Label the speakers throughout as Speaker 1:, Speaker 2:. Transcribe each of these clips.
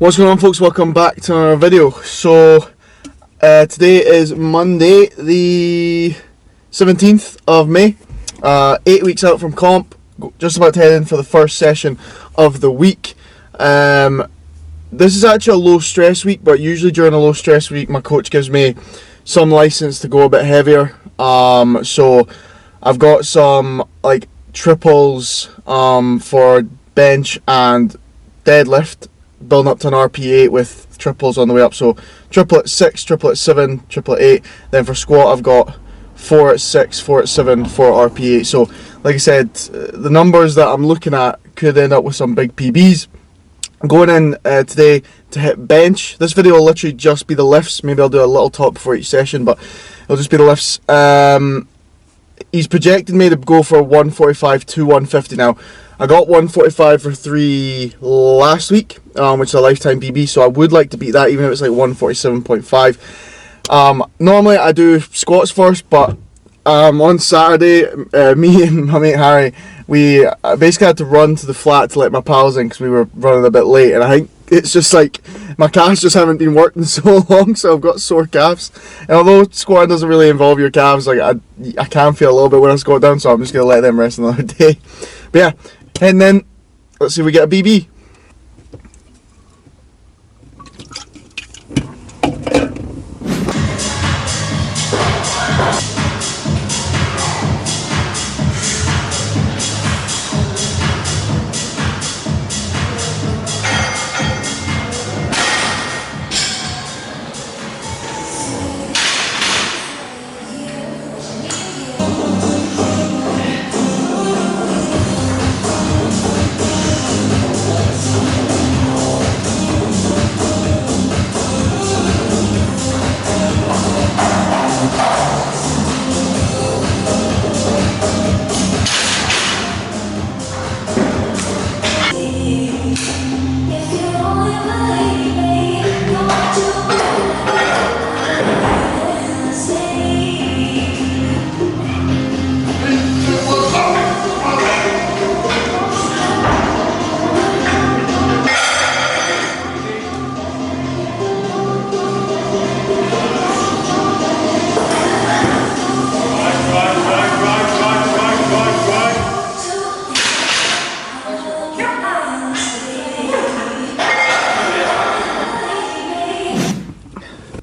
Speaker 1: What's going on, folks? Welcome back to another video. So today is Monday the 17th of May, 8 weeks out from comp, just about to head in for the first session of the week. This is actually a low stress week, but usually during a low stress week my coach gives me some license to go a bit heavier. So I've got some like triples for bench and deadlift, building up to an RP8 with triples on the way up. So triple at 6, triple at 7, triple at 8. Then for squat I've got 4 at 6, 4 at 7, 4 at RP8. So like I said, the numbers that I'm looking at could end up with some big PBs. I'm going in today to hit bench. This video will literally just be the lifts. Maybe I'll do a little talk before each session, but it'll just be the lifts. He's projected me to go for 145 to 150 now. I got 145 for 3 last week, which is a lifetime PB, so I would like to beat that, even if it's like 147.5. Normally I do squats first, but on Saturday, me and my mate Harry, we basically had to run to the flat to let my pals in because we were running a bit late, and I think it's just like my calves just haven't been working so long, so I've got sore calves. And although squatting doesn't really involve your calves, like I can feel a little bit when I squat down, so I'm just going to let them rest another day. But yeah, and then let's see if we get a BB.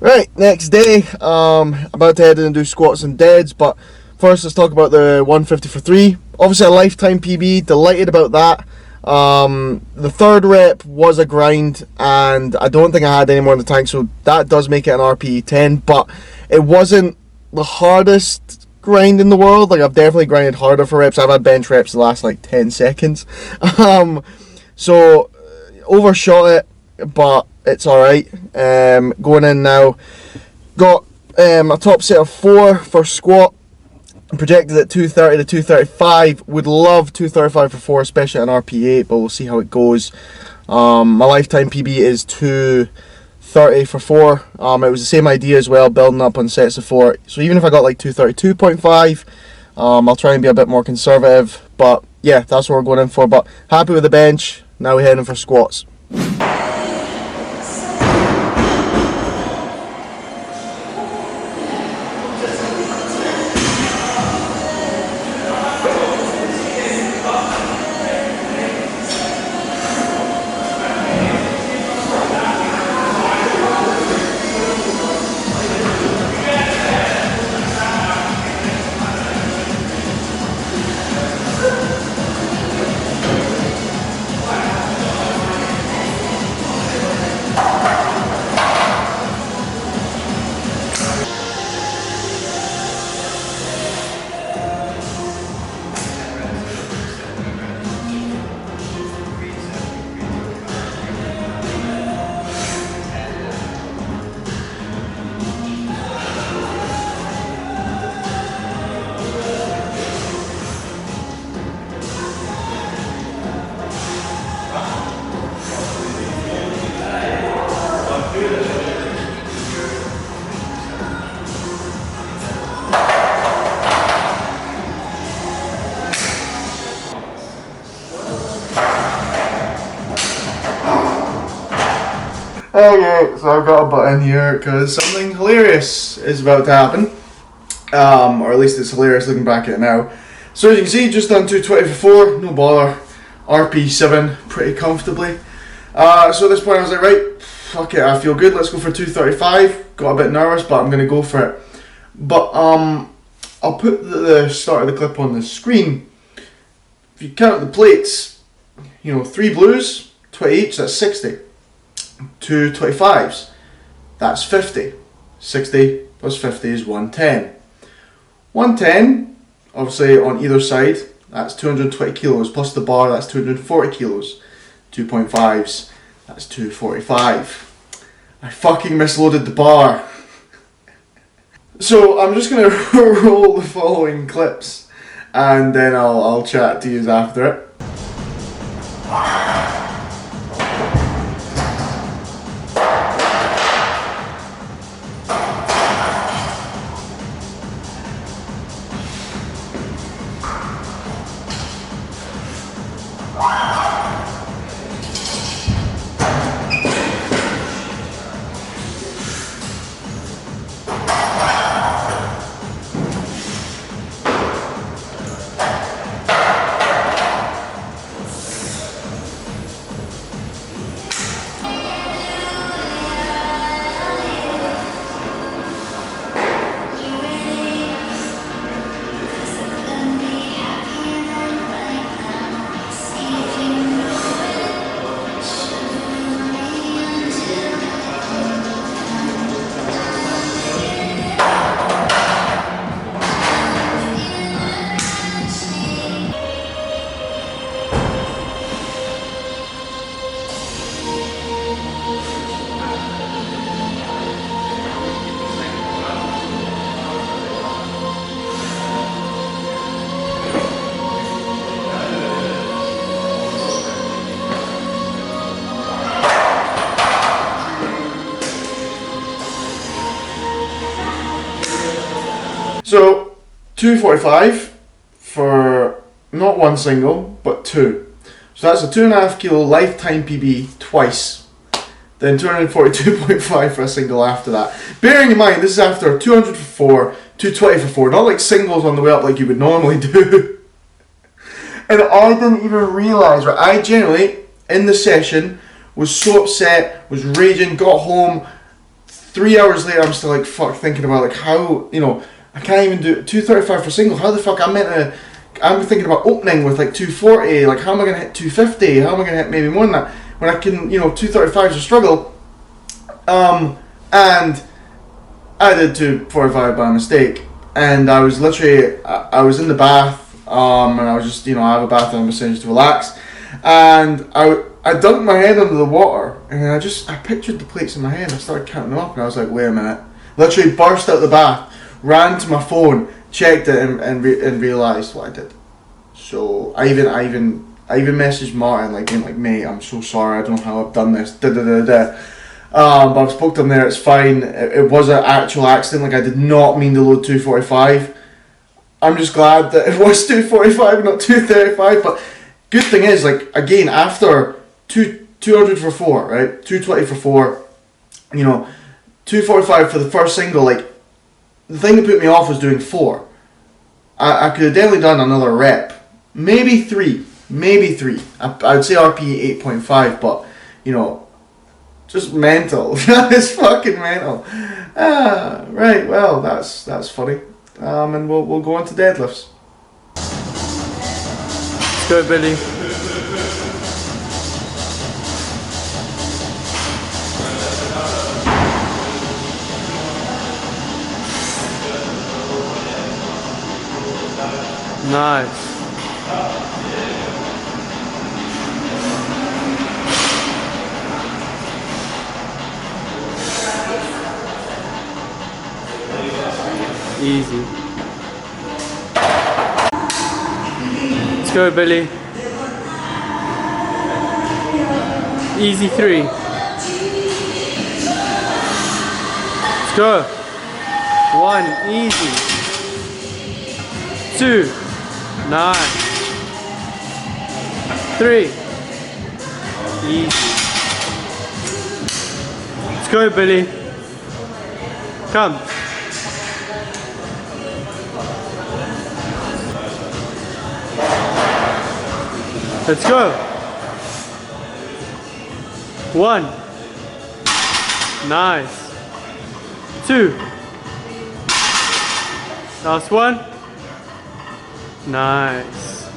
Speaker 1: Right, next day, about to head in and do squats and deads, but first let's talk about the 150 for 3. Obviously a lifetime PB, delighted about that. The third rep was a grind, and I don't think I had any more in the tank, so that does make it an RPE 10, but it wasn't the hardest grind in the world. Like, I've definitely grinded harder for reps. I've had bench reps the last like 10 seconds. So overshot it, but it's alright. Going in now, got a top set of 4 for squat. I'm projected at 230 to 235. Would love 235 for 4, especially at an RP8, but we'll see how it goes. My lifetime PB is 230 for 4. It was the same idea as well, building up on sets of 4. So even if I got like 232.5, I'll try and be a bit more conservative. But yeah, that's what we're going in for. But happy with the bench. Now we're heading for squats. Okay, so I've got a button here because something hilarious is about to happen. Or at least it's hilarious looking back at it now. So as you can see, just done 220 for 4, no bother. RP7 pretty comfortably. So at this point I was like, right, fuck it, I feel good, let's go for 235. Got a bit nervous, but I'm going to go for it. But I'll put the start of the clip on the screen. If you count the plates, 3 blues, 20 each, that's 60. 2 25s, that's 50. 60 plus 50 is 110. 110, obviously on either side, that's 220 kilos, plus the bar, that's 240 kilos. 2.5s, that's 245. I fucking misloaded the bar. So I'm just going to roll the following clips and then I'll chat to you after it. So 245 for not one single, but 2. So that's a 2.5 kilo lifetime PB twice. Then 242.5 for a single after that. Bearing in mind, this is after 200 for 4, 220 for 4, not like singles on the way up like you would normally do. And I didn't even realise, right? I generally, in the session, was so upset, was raging, got home. 3 hours later, I'm still like, fuck, thinking about like how, I can't even do 235 for single. How the fuck I'm thinking about opening with like 240. Like, how am I going to hit 250? How am I going to hit maybe more than that? When I can, 235 is a struggle. And I did 245 by mistake. And I was literally, I was in the bath, and I was just, I have a bath and I'm just to relax. And I dunked my head under the water, and then I pictured the plates in my head. I started counting them up, and I was like, wait a minute. Literally burst out the bath, ran to my phone, checked it, and realised what I did. So I even messaged Martin being like, mate, I'm so sorry, I don't know how I've done this. But I've spoke to him there, it's fine. It was an actual accident, I did not mean to load 245. I'm just glad that it was 245, not 235. But good thing is, again, after 200 for 4, right? 220 for 4, 245 for the first single, the thing that put me off was doing 4. I could have definitely done another rep. Maybe 3. I'd say RP 8.5, but, just mental. That is fucking mental. Right, well, that's funny. And we'll go on to deadlifts. Let's go, Billy. Nice. Easy. Let's go, Billy. Easy 3. Let's go. 1, easy. 2, nice. 3, easy.
Speaker 2: Let's go, Billy. Come. Let's go. 1. Nice. 2. Last one. Nice.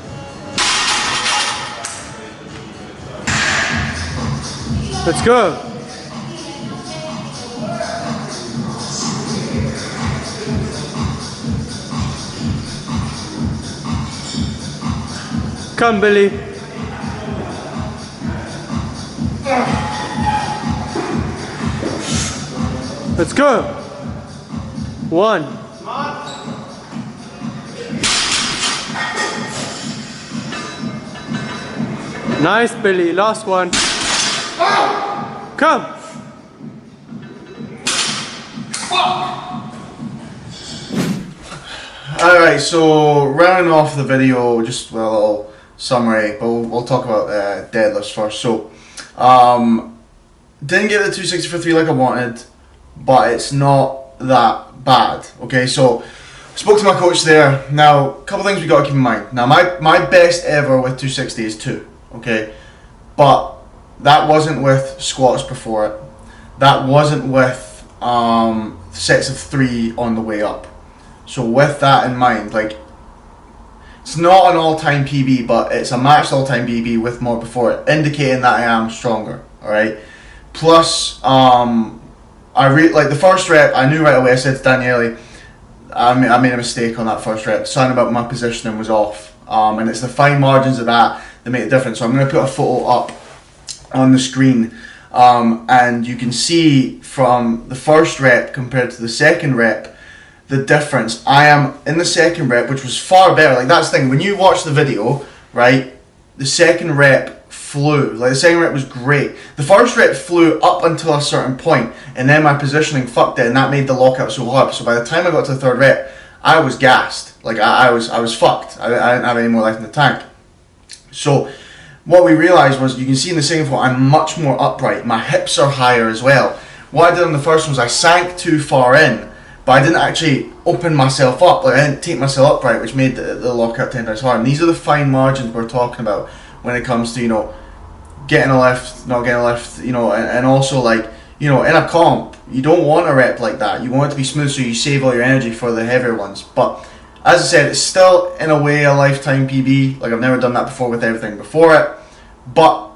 Speaker 2: Let's go. Come, Billy. Let's go. 1. Nice, Billy. Last one. Come.
Speaker 1: Alright, so rounding off the video, just a little summary, but we'll talk about deadlifts first. So, didn't get the 260 for 3 like I wanted, but it's not that bad. Okay, so spoke to my coach there. Now, a couple things we got to keep in mind. Now, my best ever with 260 is 2. Okay, but that wasn't with squats before it. That wasn't with sets of 3 on the way up. So with that in mind, like, it's not an all-time PB, but it's a matched all-time PB with more before it, indicating that I am stronger. All right. Plus, like the first rep, I knew right away. I said to Daniele, I made a mistake on that first rep. Something about my positioning was off, and it's the fine margins of that make a difference. So I'm going to put a photo up on the screen, and you can see from the first rep compared to the second rep the difference. I am in the second rep, which was far better. Like, that's the thing, when you watch the video, right, the second rep flew. Like, the second rep was great. The first rep flew up until a certain point, and then my positioning fucked it, and that made the lockout so hard. So by the time I got to the third rep, I was gassed. Like, I was fucked. I didn't have any more life in the tank. So what we realized was, you can see in the second photo, I'm much more upright. My hips are higher as well. What I did on the first one was I sank too far in, but I didn't actually open myself up. Like, I didn't take myself upright, which made the lockout 10 times harder. And these are the fine margins we're talking about when it comes to, you know, getting a lift, not getting a lift, you know, and also, like, you know, in a comp, you don't want a rep like that. You want it to be smooth so you save all your energy for the heavier ones. But as I said, it's still in a way a lifetime PB. Like, I've never done that before with everything before it, but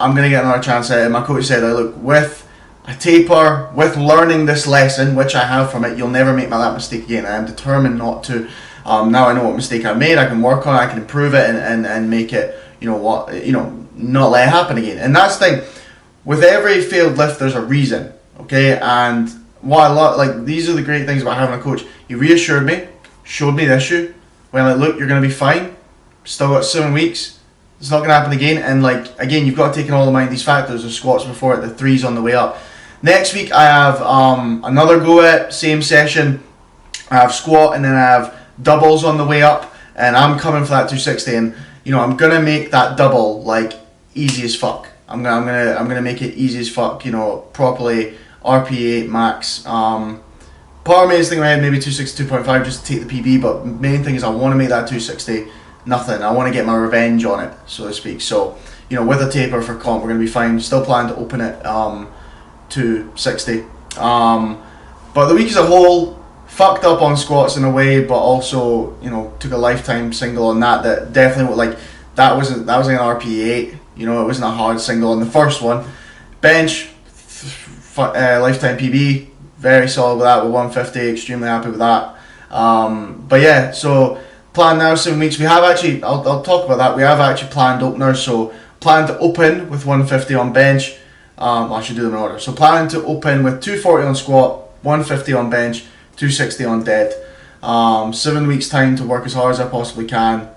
Speaker 1: I'm gonna get another chance at it. My coach said, look, with a taper, with learning this lesson, which I have from it, you'll never make that mistake again. I am determined not to. Now I know what mistake I made. I can work on it. I can improve it and make it, you know what, you know, not let it happen again. And that's the thing. With every failed lift, there's a reason. Okay, and what I love, like, these are the great things about having a coach. He reassured me, showed me the issue. When, like, look, you're gonna be fine. Still got 7 weeks. It's not gonna happen again. And, like, again, you've got to take in all the mind these factors. The squats before it, the 3s on the way up. Next week I have another go at, same session. I have squat and then I have doubles on the way up, and I'm coming for that 260, and, you know, I'm gonna make that double like easy as fuck. I'm gonna make it easy as fuck, you know, properly RPE 8 max. Part of me is thinking in my head maybe 260, 2.5 just to take the PB, but main thing is I want to make that 260 nothing. I want to get my revenge on it, so to speak. So, you know, with a taper for comp, we're gonna be fine. Still plan to open it to 60. But the week as a whole, fucked up on squats in a way, but also, you know, took a lifetime single on that definitely, like, that was like an RPE 8, you know, it wasn't a hard single on the first one. Bench, lifetime PB, very solid with that, with 150, extremely happy with that. But yeah, so plan now 7 weeks. We have actually, I'll talk about that, we have actually planned openers. So plan to open with 150 on bench. I should do them in order. So planning to open with 240 on squat, 150 on bench, 260 on dead. 7 weeks time to work as hard as I possibly can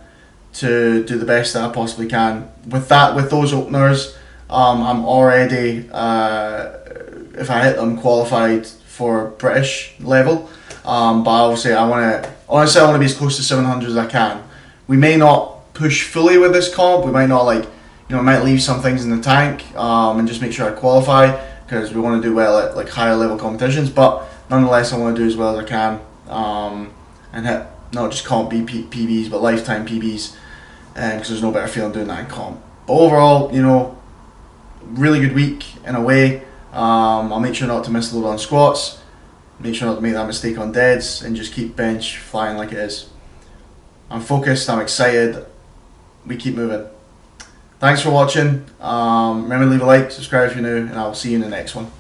Speaker 1: to do the best that I possibly can. With that, with those openers, I'm already, if I hit them, qualified for British level. But obviously I want to be as close to 700 as I can. We may not push fully with this comp. We might not, like, you know, I might leave some things in the tank and just make sure I qualify, because we want to do well at like higher level competitions. But nonetheless, I want to do as well as I can, and hit not just comp PBs but lifetime PBs, because there's no better feeling doing that in comp. But overall, you know, really good week in a way. I'll make sure not to miss load on squats, make sure not to make that mistake on deads, and just keep bench flying like it is. I'm focused, I'm excited, we keep moving. Thanks for watching. Remember to leave a like, subscribe if you're new, and I will see you in the next one.